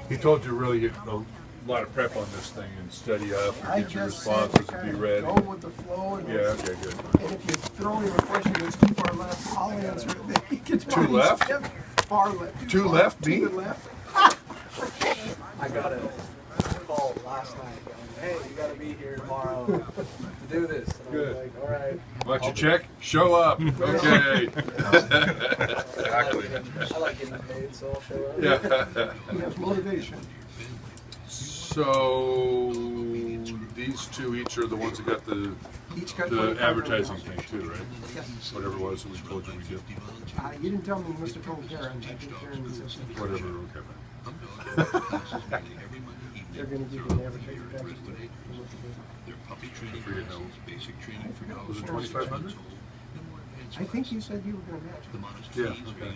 He told you to really get a lot of prep on this thing and study up and get your responses and be ready. Go with the flow. And Yeah, okay, good. And if you throw him a question that's too far left, I'll answer it. Then he gets Too left? Far left. Too left, me? To the left. I got a call last night going, hey, you got to be here tomorrow to do this. And Good. I was like, all right. Want your check? Show up. Okay. Exactly. I like getting paid, so I'll show up. Yeah. He has motivation. So these two each are the ones that got the Each got the 25 advertising minutes. thing too, right? Yes. Whatever it was that we told you we did. You didn't tell me you must have told Karen. I think Karen said something. Whatever, okay. They're going to give you an advertising package. I forget now. Was it 2,500? I think you said you were going to match it. Yeah, okay.